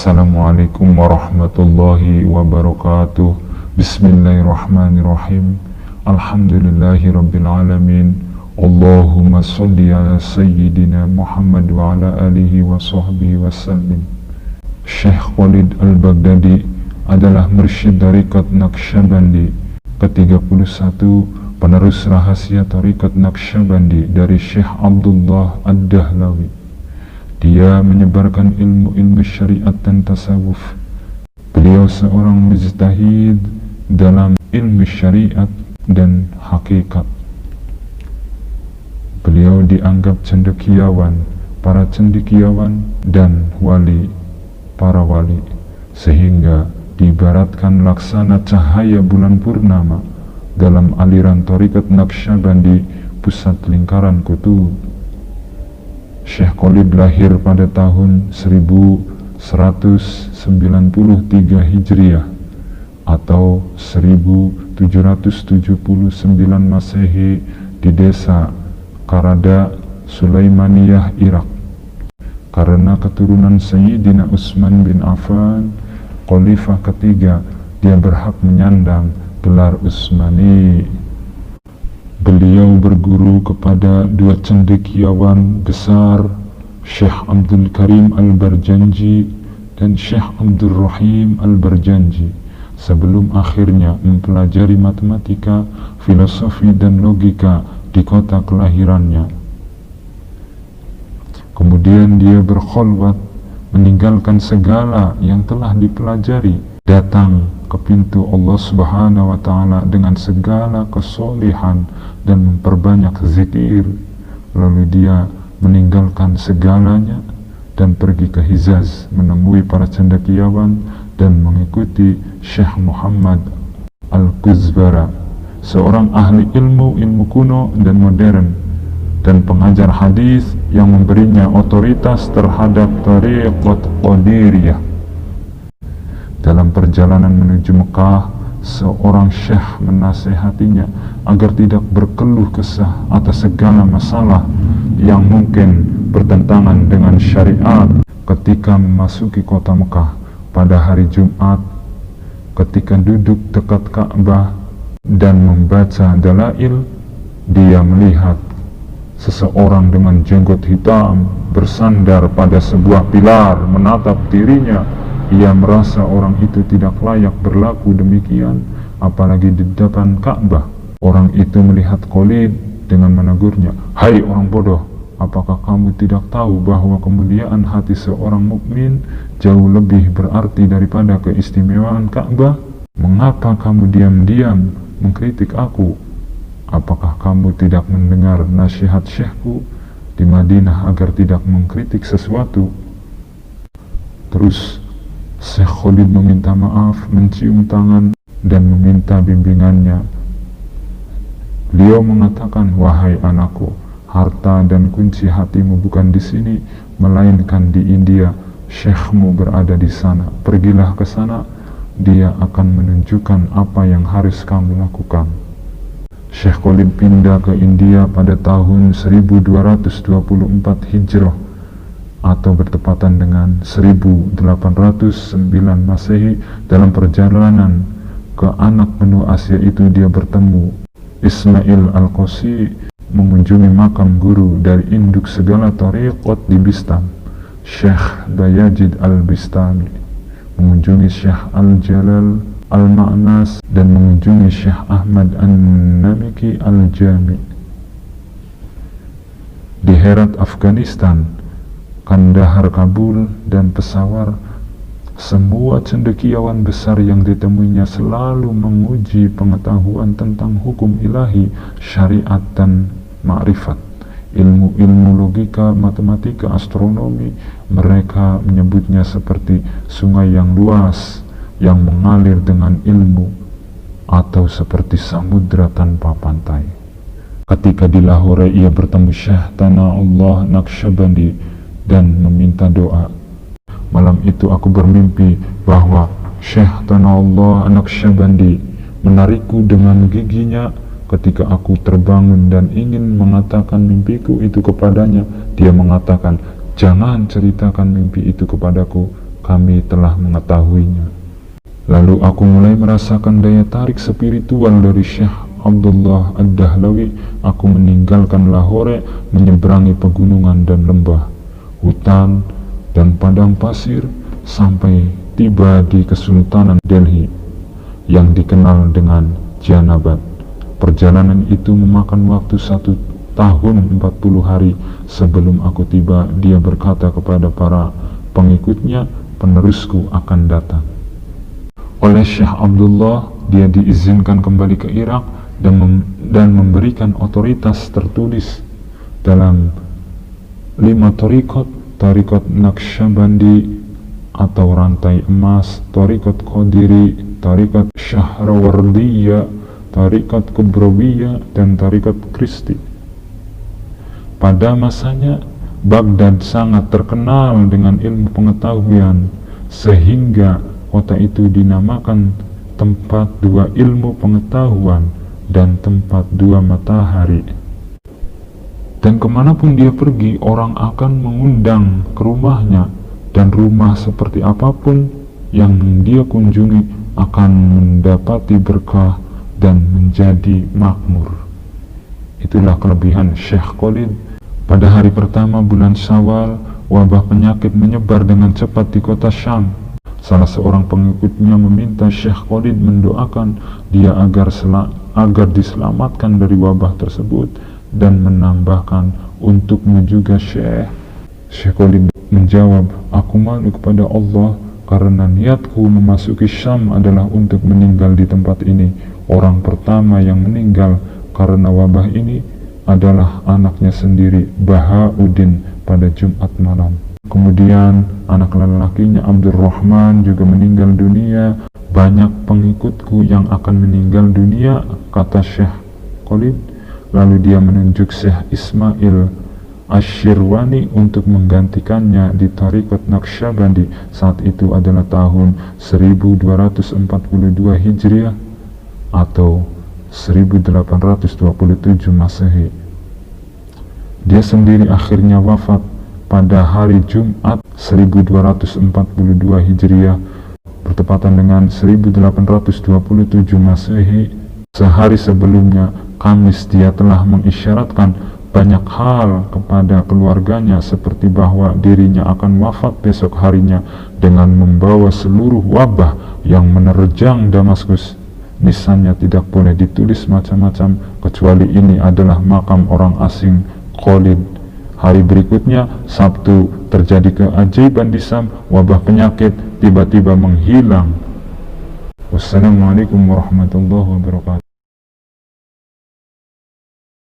Assalamualaikum warahmatullahi wabarakatuh. Bismillahirrahmanirrahim. Alhamdulillahi rabbil alamin. Allahumma salli ala sayyidina Muhammad wa ala alihi wa sahbihi wasallim. Syekh Khalid Al-Baghdadi adalah mursyid tariqat Naqsyabandi ke-31, penerus rahasia tariqat Naqsyabandi dari Syekh Abdullah Ad-Dahlawi. Dia menyebarkan ilmu-ilmu syariat dan tasawuf. Beliau seorang mujtahid dalam ilmu syariat dan hakikat. Beliau dianggap cendekiawan para cendekiawan dan wali para wali, sehingga diibaratkan laksana cahaya bulan purnama dalam aliran tariqat Naqsyabandi, pusat lingkaran kutub. Syekh Khalid lahir pada tahun 1193 Hijriah atau 1779 Masehi di desa Karada, Sulaimaniyah, Irak. Karena keturunan Sayyidina Utsman bin Affan, khalifah ketiga, dia berhak menyandang gelar Utsmani. Beliau berguru kepada dua cendekiawan besar, Syekh Abdul Karim Al-Barjanji dan Syekh Abdul Rahim Al-Barjanji, sebelum akhirnya mempelajari matematika, filosofi dan logika di kota kelahirannya. Kemudian dia berkholwat, meninggalkan segala yang telah dipelajari, datang ke pintu Allah Subhanahu wa Ta'ala dengan segala kesolehan dan memperbanyak zikir. Lalu dia meninggalkan segalanya dan pergi ke Hijaz menemui para cendekiawan dan mengikuti Syekh Muhammad Al-Kuzbara, seorang ahli ilmu kuno dan modern dan pengajar hadis yang memberinya otoritas terhadap tariqat Qadiriyah. Dalam perjalanan menuju Mekah, seorang syekh menasehatinya agar tidak berkeluh kesah atas segala masalah yang mungkin bertentangan dengan syariat. Ketika memasuki kota Mekah pada hari Jumat, ketika duduk dekat Ka'bah dan membaca dalail, dia melihat seseorang dengan jenggot hitam bersandar pada sebuah pilar menatap dirinya. Ia merasa orang itu tidak layak berlaku demikian, apalagi di depan Ka'bah. Orang itu melihat Khalid dengan menegurnya, "Hai orang bodoh, apakah kamu tidak tahu bahwa kemuliaan hati seorang mukmin jauh lebih berarti daripada keistimewaan Ka'bah? Mengapa kamu diam-diam mengkritik aku? Apakah kamu tidak mendengar nasihat syekhku di Madinah agar tidak mengkritik sesuatu?" Terus Syekh Khalid meminta maaf, mencium tangan dan meminta bimbingannya. Beliau mengatakan, "Wahai anakku, harta dan kunci hatimu bukan di sini, melainkan di India. Syekhmu berada di sana. Pergilah ke sana, dia akan menunjukkan apa yang harus kamu lakukan." Syekh Khalid pindah ke India pada tahun 1224 Hijrah atau bertepatan dengan 1809 Masehi. Dalam perjalanan ke anak benua Asia itu, dia bertemu Ismail Al-Qasi, mengunjungi makam guru dari induk segala tariqat di Bistam, Syekh Bayazid Al-Bistami, mengunjungi Syekh Al-Jalal Al-Ma'nas dan mengunjungi Syekh Ahmad An-Namiki Al-Jami. Di Herat, Afghanistan, Kandahar, Kabul, dan Peshawar, semua cendekiawan besar yang ditemuinya selalu menguji pengetahuan tentang hukum ilahi, syariat, dan ma'rifat, ilmu-ilmu logika, matematika, astronomi. Mereka menyebutnya seperti sungai yang luas yang mengalir dengan ilmu, atau seperti samudra tanpa pantai. Ketika di Lahore, ia bertemu Syekh Tana'ullah Naqsyabandi dan meminta doa. Malam itu aku bermimpi bahwa Syekh Tana'ullah Naqsyabandi menarikku dengan giginya. Ketika aku terbangun dan ingin mengatakan mimpiku itu kepadanya, dia mengatakan, "Jangan ceritakan mimpi itu kepadaku, kami telah mengetahuinya. Lalu aku mulai merasakan daya tarik spiritual dari Syekh Abdullah Ad-Dahlawi. Aku meninggalkan Lahore, menyeberangi pegunungan dan lembah, hutan dan padang pasir, sampai tiba di Kesultanan Delhi yang dikenal dengan Janabad. Perjalanan itu memakan waktu 1 tahun 40 hari. Sebelum aku tiba, dia berkata kepada para pengikutnya, penerusku akan datang. Oleh Syekh Abdullah, dia diizinkan kembali ke Irak dan memberikan otoritas tertulis dalam 5 Tariqat Naqsyabandi atau rantai emas, Tariqat Qadiri, Tariqat Syahrawardiyah, Tariqat Kubrawiyah, dan Tariqat Kristi. Pada masanya, Baghdad sangat terkenal dengan ilmu pengetahuan, sehingga kota itu dinamakan tempat 2 ilmu pengetahuan dan tempat 2 matahari. Dan kemanapun dia pergi, orang akan mengundang ke rumahnya, dan rumah seperti apapun yang dia kunjungi akan mendapati berkah dan menjadi makmur. Itulah kelebihan Syekh Khalid. Pada hari pertama bulan Syawal, wabah penyakit menyebar dengan cepat di kota Syam. Salah seorang pengikutnya meminta Syekh Khalid mendoakan dia agar diselamatkan dari wabah tersebut, dan menambahkan, untukmu juga Syekh. Syekh Khalid menjawab, aku malu kepada Allah karena niatku memasuki Syam adalah untuk meninggal di tempat ini. Orang pertama yang meninggal karena wabah ini adalah anaknya sendiri, Bahauddin, pada Jumat malam. Kemudian anak lelakinya Abdurrahman juga meninggal dunia. Banyak pengikutku yang akan meninggal dunia, kata Syekh Khalid. Lalu dia menunjuk Syekh Ismail Ash-Shirwani untuk menggantikannya di Tariqat Naqsyabandi. Saat itu adalah tahun 1242 Hijriah atau 1827 Masehi. Dia sendiri akhirnya wafat pada hari Jumat 1242 Hijriah bertepatan dengan 1827 Masehi. Sehari sebelumnya, Kamis, dia telah mengisyaratkan banyak hal kepada keluarganya, seperti bahwa dirinya akan wafat besok harinya dengan membawa seluruh wabah yang menerjang Damaskus. Nisannya tidak boleh ditulis macam-macam, kecuali ini adalah makam orang asing Khalid. Hari berikutnya, Sabtu, terjadi keajaiban di Syam. Wabah penyakit tiba-tiba menghilang. Wassalamualaikum warahmatullahi wabarakatuh.